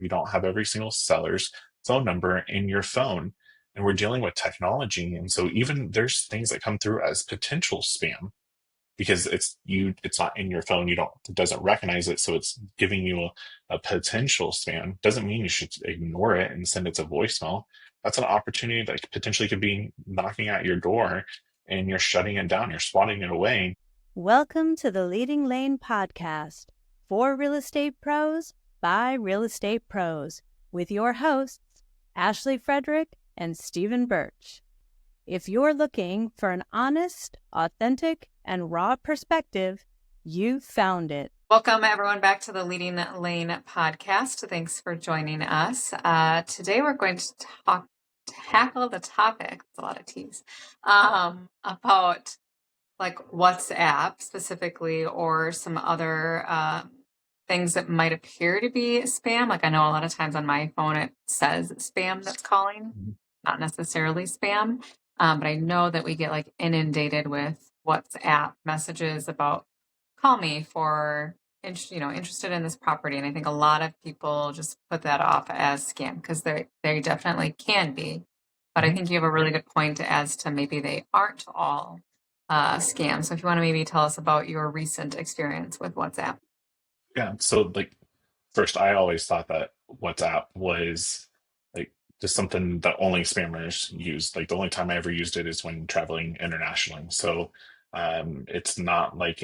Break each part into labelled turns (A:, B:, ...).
A: You don't have every single seller's phone number in your phone. And we're dealing with technology. And so even there's things that come through as potential spam because it's not in your phone. It doesn't recognize it. So it's giving you a potential spam. Doesn't mean you should ignore it and send it to voicemail. That's an opportunity that potentially could be knocking at your door and you're shutting it down. You're swatting it away.
B: Welcome to the Leading Lane podcast for real estate pros by real estate pros with your hosts, Ashley Frederick and Stephen Birch. If you're looking for an honest, authentic, and raw perspective, you've found it.
C: Welcome, everyone, back to the Leading Lane podcast. Thanks for joining us. Today, we're going to tackle the topic, it's a lot of T's, about like WhatsApp specifically, or some other things that might appear to be spam. Like I know a lot of times on my phone, it says spam that's calling, not necessarily spam. But I know that we get like inundated with WhatsApp messages about call me for interested in this property, and I think a lot of people just put that off as scam because they definitely can be, but I think you have a really good point as to maybe they aren't all scams. So if you want to maybe tell us about your recent experience with WhatsApp.
A: Yeah. So like first, I always thought that WhatsApp was like just something that only spammers use. Like the only time I ever used it is when traveling internationally. So it's not like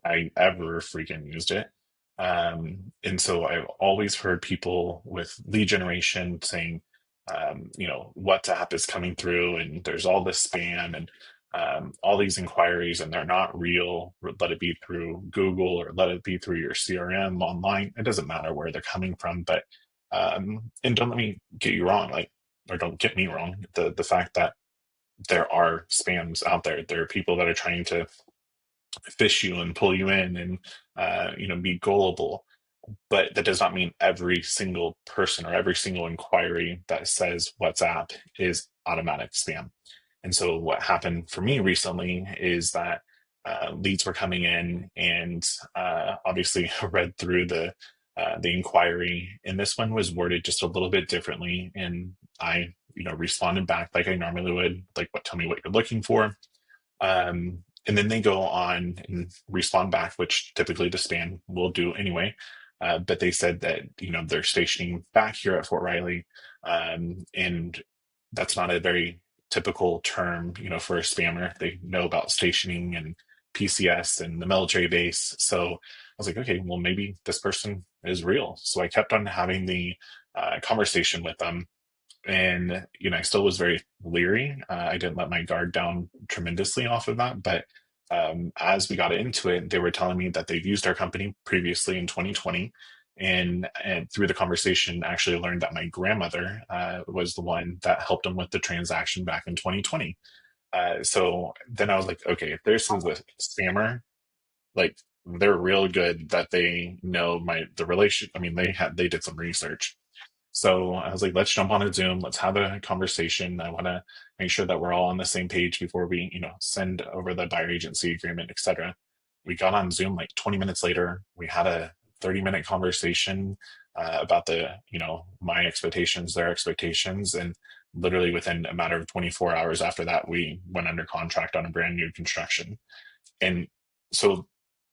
A: I ever freaking used it. And so I've always heard people with lead generation saying, WhatsApp is coming through and there's all this spam and all these inquiries and they're not real. Let it be through Google or let it be through your CRM online. It doesn't matter where they're coming from, but and don't let me get you wrong, or don't get me wrong. The fact that there are spams out there, there are people that are trying to fish you and pull you in and be gullible, but that does not mean every single person or every single inquiry that says WhatsApp is automatic spam. And so what happened for me recently is that leads were coming in, and obviously read through the inquiry, and this one was worded just a little bit differently, and I responded back like I normally would, like, what, tell me what you're looking for. And then they go on and respond back, which typically the spam will do anyway. But they said that they're stationing back here at Fort Riley, and that's not a very typical term, for a spammer. They know about stationing and PCS and the military base. So I was like, okay, well, maybe this person is real. So I kept on having the conversation with them. And, I still was very leery. I didn't let my guard down tremendously off of that. But as we got into it, they were telling me that they've used our company previously in 2020. And through the conversation, actually learned that my grandmother was the one that helped them with the transaction back in 2020. So then I was like, okay, if this is a scammer, like they're real good that they know the relation. I mean, they did some research. So I was like, let's jump on a Zoom. Let's have a conversation. I want to make sure that we're all on the same page before we, send over the buyer agency agreement, etc. We got on Zoom like 20 minutes later. We had a 30-minute conversation about my expectations, their expectations. And literally within a matter of 24 hours after that, we went under contract on a brand new construction. And so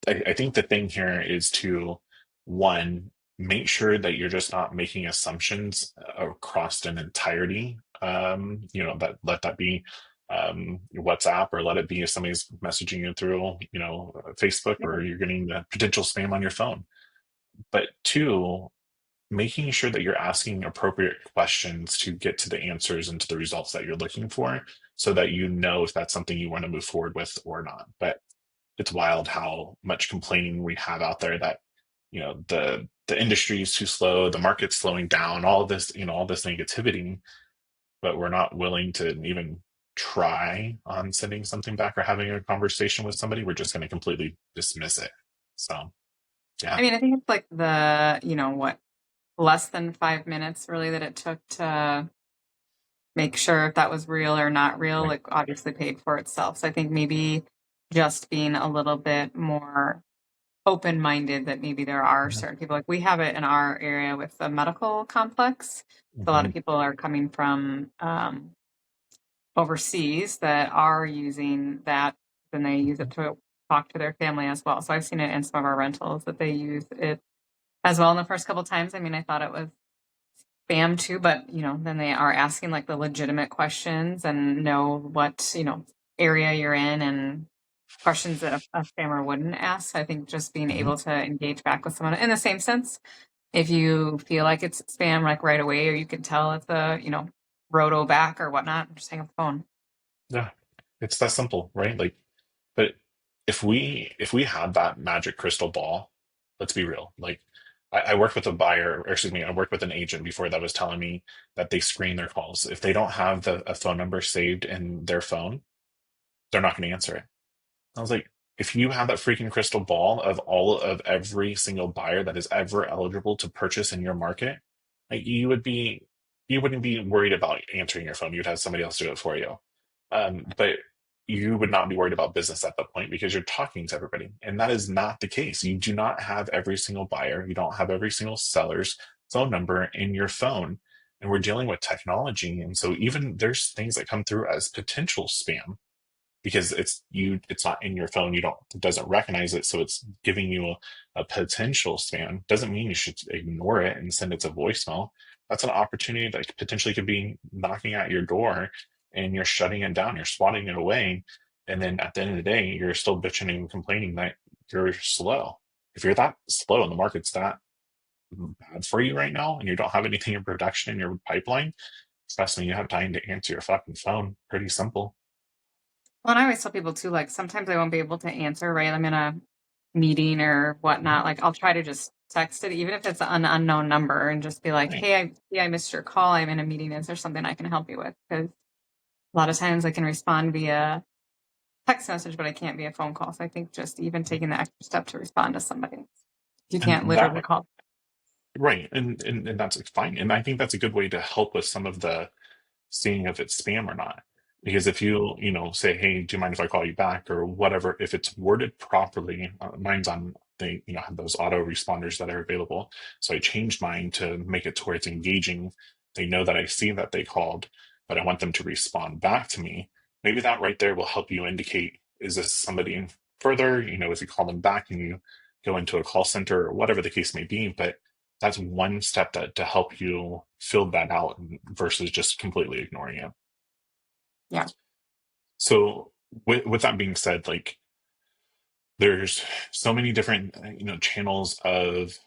A: I think the thing here is to, one, make sure that you're just not making assumptions across an entirety. That let that be WhatsApp, or let it be if somebody's messaging you through, Facebook, or you're getting the potential spam on your phone. But two, making sure that you're asking appropriate questions to get to the answers and to the results that you're looking for, so that if that's something you want to move forward with or not. But it's wild how much complaining we have out there that the industry is too slow, the market's slowing down, all of this, all this negativity, but we're not willing to even try on sending something back or having a conversation with somebody. We're just going to completely dismiss it. So yeah.
C: I mean, I think it's like less than 5 minutes really that it took to make sure if that was real or not real, like obviously paid for itself. So I think maybe just being a little bit more open-minded that maybe there are
A: Yeah.
C: certain people, like we have it in our area with the medical complex. So a lot
A: Hmm.
C: of people are coming from overseas that are using that, and they use it to talk to their family as well. So I've seen it in some of our rentals that they use it as well in the first couple times. I mean, I thought it was spam too, but then they are asking like the legitimate questions and know what, area you're in and questions that a spammer wouldn't ask. I think just being
A: Hmm.
C: able to engage back with someone in the same sense, if you feel like it's spam like right away, or you can tell it's a, roto back or whatnot, just hang up the phone.
A: Yeah. It's that simple, right? Like, but if we had that magic crystal ball, let's be real. Like, I worked with a buyer, or excuse me, I worked with an agent before that was telling me that they screen their calls. If they don't have a phone number saved in their phone, they're not going to answer it. I was like, if you have that freaking crystal ball of all of every single buyer that is ever eligible to purchase in your market, like you wouldn't be worried about answering your phone. You'd have somebody else do it for you. But you would not be worried about business at that point because you're talking to everybody. And that is not the case. You do not have every single buyer. You don't have every single seller's phone number in your phone. And we're dealing with technology. And so even there's things that come through as potential spam because it's not in your phone, you don't it doesn't recognize it, so it's giving you a potential spam. Doesn't mean you should ignore it and send it to voicemail. That's an opportunity that potentially could be knocking at your door, and you're shutting it down, you're swatting it away, and then at the end of the day you're still bitching and complaining that you're slow. If you're that slow and the market's that bad for you right now and you don't have anything in production in your pipeline, trust me, you have time to answer your fucking phone. Pretty simple.
C: Well, and I always tell people too, like sometimes I won't be able to answer, right? I'm in a meeting or
A: Mhm.
C: whatnot. Like I'll try to just text it, even if it's an unknown number, and just be like,
A: Right.
C: "Hey, I missed your call. I'm in a meeting. Is there something I can help you with?" Because a lot of times I can respond via text message, but I can't via phone call. So I think just even taking the extra step to respond to somebody, you can't
A: And
C: literally
A: that
C: call.
A: right, and that's like, fine. And I think that's a good way to help with some of the seeing if it's spam or not. Because if say, hey, do you mind if I call you back or whatever, if it's worded properly, mine's on they have those auto responders that are available. So I changed mine to make it to where it's engaging. They know that I see that they called, but I want them to respond back to me. Maybe that right there will help you indicate, is this somebody further? If you call them back and you go into a call center or whatever the case may be, but that's one step to help you fill that out versus just completely ignoring it.
C: Yeah.
A: So with that being said, like there's so many different channels of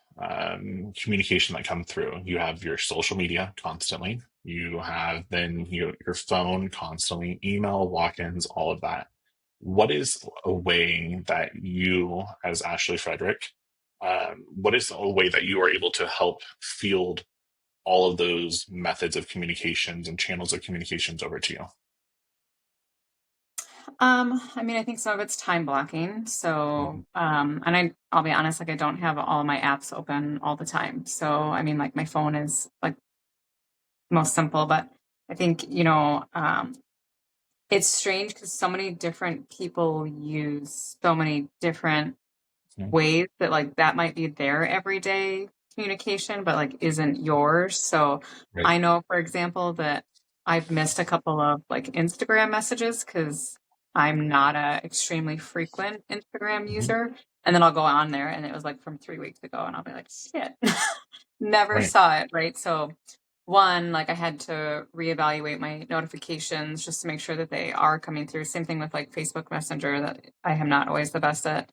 A: communication that come through. You have your social media constantly. You have then your phone constantly, email, walk-ins, all of that. What is a way that you, as Ashley Frederick, what is a way that you are able to help field all of those methods of communications and channels of communications over to you?
C: I mean, I think some of it's time blocking.
A: Mhm.
C: So, and I'll be honest, like I don't have all my apps open all the time. So, I mean, like my phone is like most simple, but I think, it's strange because so many different people use so many different
A: Mhm.
C: ways that like that might be their everyday communication, but like isn't yours. So
A: Right.
C: I know, for example, that I've missed a couple of like Instagram messages because I'm not a extremely frequent Instagram
A: Mhm.
C: user. And then I'll go on there and it was like from 3 weeks ago and I'll be like, shit, never
A: Right.
C: saw it. Right. So one, like I had to reevaluate my notifications just to make sure that they are coming through. Same thing with like Facebook Messenger that I am not always the best at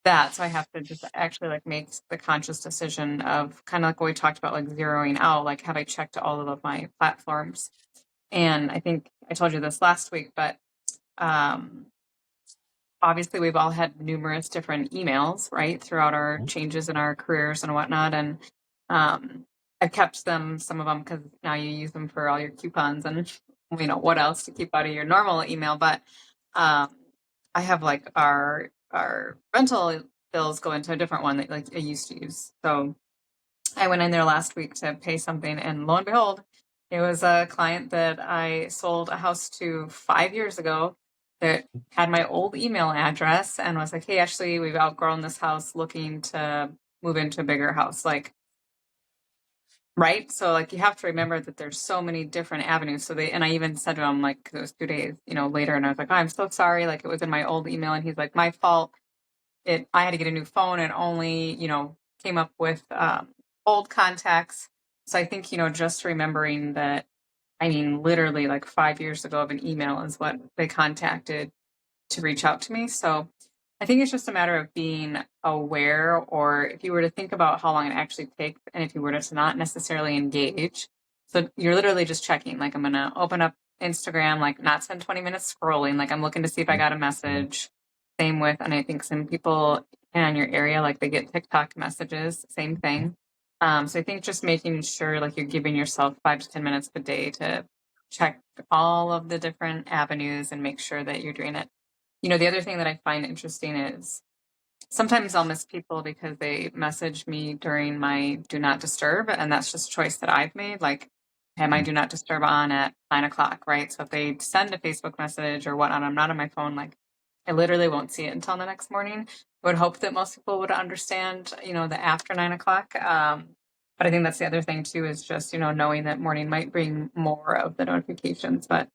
C: that. So I have to just actually like make the conscious decision of kind of like what we talked about, like zeroing out, like have I checked all of my platforms? And I think I told you this last week, but um, obviously we've all had numerous different emails, right, throughout our
A: Mhm.
C: changes in our careers and whatnot. And I've kept them, some of them, because now you use them for all your coupons and what else to keep out of your normal email. But um, I have like our rental bills go into a different one that like I used to use. So I went in there last week to pay something, and lo and behold, it was a client that I sold a house to 5 years ago that had my old email address and was like, hey, Ashley, we've outgrown this house, looking to move into a bigger house. Like, right. So like, you have to remember that there's so many different avenues. So and I even said to him, like, 'cause it was 2 days, later, and I was like, oh, I'm so sorry. Like, it was in my old email. And he's like, my fault. I had to get a new phone and only, came up with old contacts. So I think, just remembering that, I mean, literally like 5 years ago of an email is what they contacted to reach out to me. So I think it's just a matter of being aware, or if you were to think about how long it actually takes, and if you were to not necessarily engage. So you're literally just checking, like, I'm going to open up Instagram, like not spend 20 minutes scrolling. Like, I'm looking to see if I got a
A: Mhm.
C: message. Same with, and I think some people in your area, like they get TikTok messages, same thing. So I think just making sure like you're giving yourself 5 to 10 minutes a day to check all of the different avenues and make sure that you're doing it. The other thing that I find interesting is sometimes I'll miss people because they message me during my do not disturb. And that's just a choice that I've made. Like, have my do not disturb on at 9 o'clock, right? So if they send a Facebook message or whatnot, I'm not on my phone. Like, I literally won't see it until the next morning. I would hope that most people would understand, the after 9 o'clock. But I think that's the other thing too, is just, knowing that morning might bring more of the notifications. But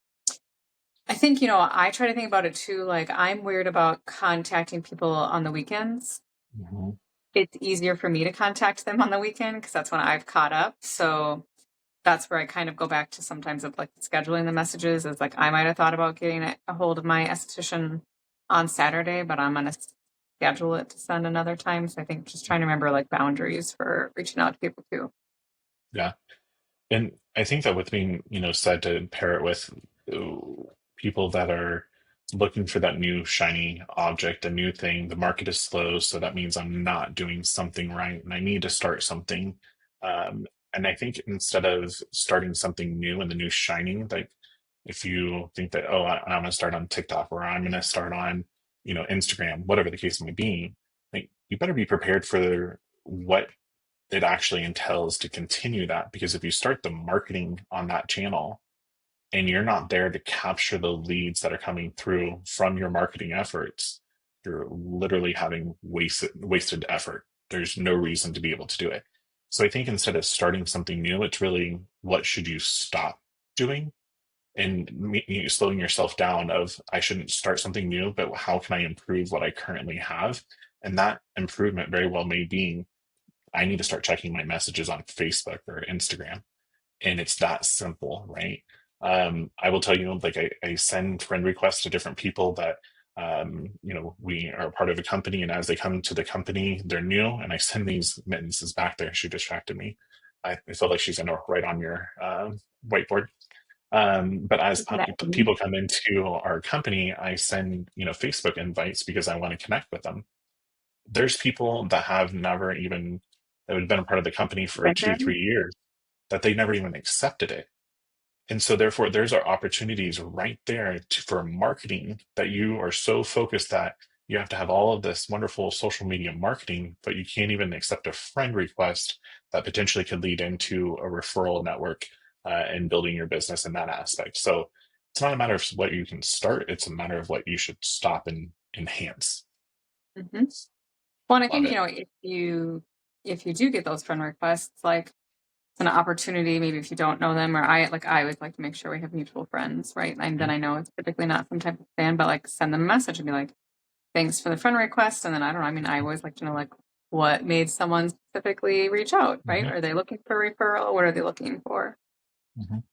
C: I think, I try to think about it too. Like, I'm weird about contacting people on the weekends.
A: Mhm.
C: It's easier for me to contact them on the weekend because that's when I've caught up. So that's where I kind of go back to sometimes of like scheduling the messages. Is like, I might have thought about getting a hold of my esthetician on Saturday, but I'm going to schedule it to send another time. So I think just trying to remember like boundaries for reaching out to people too.
A: Yeah. And I think that with being, said to pair it with uh, people that are looking for that new shiny object, a new thing, the market is slow, so that means I'm not doing something right and I need to start something. And I think instead of starting something new and the new shiny, like if you think that, oh, I'm going to start on TikTok or I'm going to start on, Instagram, whatever the case may be, like you better be prepared for what it actually entails to continue that. Because if you start the marketing on that channel and you're not there to capture the leads that are coming through from your marketing efforts, you're literally having wasted effort. There's no reason to be able to do it. So I think instead of starting something new, it's really what should you stop doing, and slowing yourself down of I shouldn't start something new, but how can I improve what I currently have? And that improvement very well may be I need to start checking my messages on Facebook or Instagram. And it's that simple, right? I will tell you, like I send friend requests to different people that we are part of a company, and as they come to the company, they're new, and I send these mittens is back there. She distracted me. I feel like she's gonna write on your whiteboard. But as people come into our company, I send Facebook invites because I want to connect with them. There's people that have never even that have been a part of the company for
C: Been there?
A: 2 3 years that they never even accepted it. And so therefore there's our opportunities right there for marketing, that you are so focused that you have to have all of this wonderful social media marketing, but you can't even accept a friend request that potentially could lead into a referral network, and building your business in that aspect. So it's not a matter of what you can start, it's a matter of what you should stop and enhance.
C: Mm-hmm. Well, and I
A: Love
C: think,
A: it.
C: if you do get those friend requests, like, it's an opportunity, maybe if you don't know them, or I always like to make sure we have mutual friends, right? And then
A: Mhm.
C: I know it's typically not some type of fan, but like send them a message and be like, thanks for the friend request. And then I don't know, I mean, I always like to know like what made someone specifically reach out, right?
A: Mhm.
C: Are they looking for a referral? What are they looking for?
A: Mhm.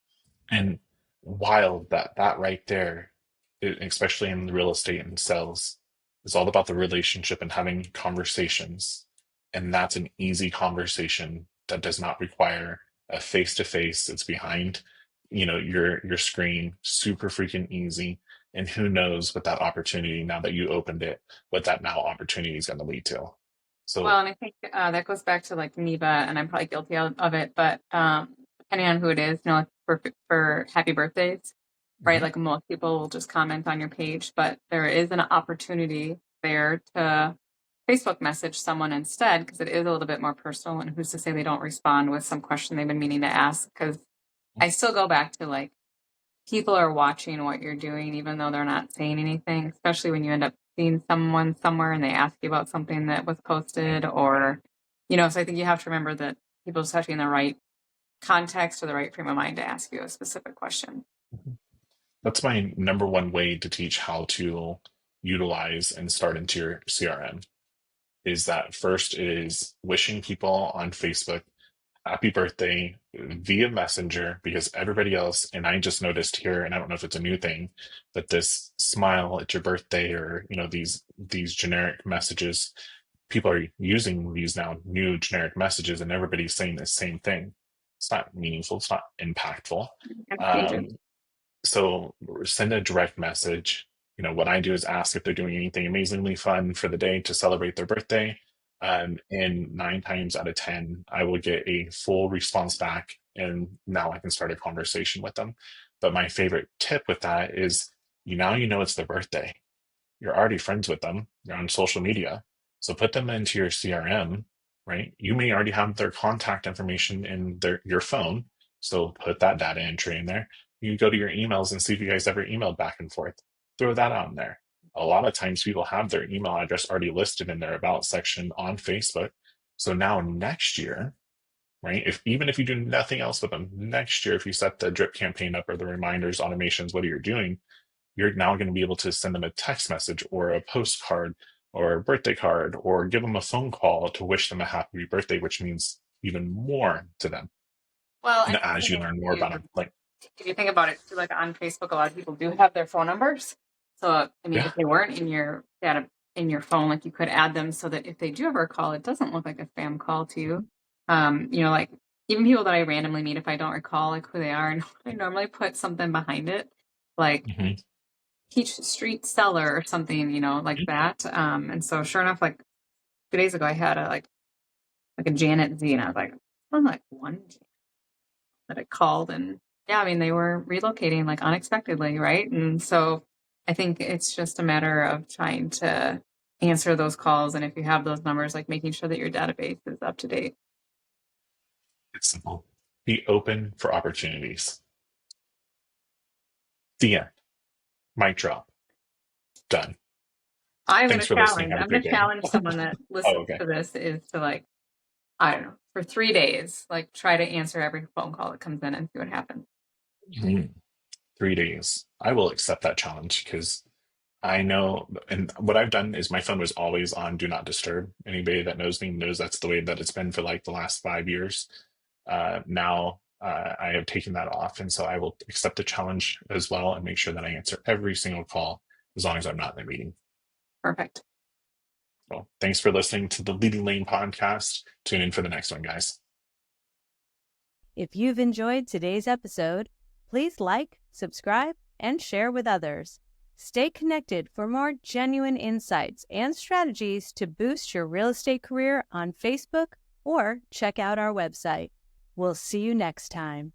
A: And wild that right there, especially in real estate and sales, is all about the relationship and having conversations. And that's an easy conversation that does not require a face to face. It's behind, your screen, super freaking easy. And who knows what that opportunity, now that you opened it, what that now opportunity is going to lead to.
C: Well,
A: So,
C: and I think that goes back to like Neva, and I'm probably guilty of it, but depending on who it is, like for happy birthdays, right?
A: mhm,
C: Like most people will just comment on your page, but there is an opportunity there to Facebook message someone instead, because it is a little bit more personal. And who's to say they don't respond with some question they've been meaning to ask? Because I still go back to like people are watching what you're doing, even though they're not saying anything, especially when you end up seeing someone somewhere and they ask you about something that was posted or, so I think you have to remember that people just have to be in the right context or the right frame of mind to ask you a specific question.
A: That's my number one way to teach how to utilize and start into your CRM is that first it is wishing people on Facebook happy birthday via Messenger because everybody else, and I just noticed here, and I don't know if it's a new thing, but this smile at your birthday or these generic messages, people are using these now new generic messages, and everybody's saying the same thing. It's not meaningful. It's not impactful. Um, so send a direct message. What I do is ask if they're doing anything amazingly fun for the day to celebrate their birthday. And 9 times out of 10, I will get a full response back, and now I can start a conversation with them. But my favorite tip with that is now you know it's their birthday. You're already friends with them. You're on social media. So put them into your CRM, right? You may already have their contact information in your phone. So put that data entry in there. You go to your emails and see if you guys ever emailed back and forth. Throw that on there. A lot of times people have their email address already listed in their about section on Facebook. So now next year, right? Even if you do nothing else with them, next year, if you set the drip campaign up or the reminders, automations, what you're doing, you're now going to be able to send them a text message or a postcard or a birthday card or give them a phone call to wish them a happy birthday, which means even more to them.
C: Well,
A: And as you learn more about them,
C: if you think about it, too, like on Facebook, a lot of people do have their phone numbers. So, I mean,
A: yeah,
C: if they weren't in your data in your phone, like you could add them so that if they do ever call, it doesn't look like a spam call to you. Like even people that I randomly meet, if I don't recall like who they are, and I normally put something behind it, like
A: mm-hmm.
C: Peach Street Seller or something, like that. And so sure enough, like 2 days ago, I had a Janet Z, and I was like, I'm like one that I called, and yeah, I mean, they were relocating like unexpectedly, right? And so I think it's just a matter of trying to answer those calls. And if you have those numbers, like making sure that your database is up to date.
A: It's simple. Be open for opportunities. The end. Mic drop. Done.
C: I'm going
A: Thanks
C: to
A: for listening.
C: challenge,
A: Have a
C: I'm going
A: great
C: to
A: day.
C: challenge someone that
A: Oh,
C: listens
A: okay.
C: to this is to like, I don't know, for 3 days, like try to answer every phone call that comes in and see what happens.
A: 3 days. I will accept that challenge because I know, and what I've done is my phone was always on Do Not Disturb. Anybody that knows me knows that's the way that it's been for like the last 5 years. Now I have taken that off, and so I will accept the challenge as well and make sure that I answer every single call as long as I'm not in a meeting.
C: Perfect.
A: So thanks for listening to the Leading Lane podcast. Tune in for the next one, guys.
B: If you've enjoyed today's episode, please like, subscribe, and share with others. Stay connected for more genuine insights and strategies to boost your real estate career on Facebook or check out our website. We'll see you next time.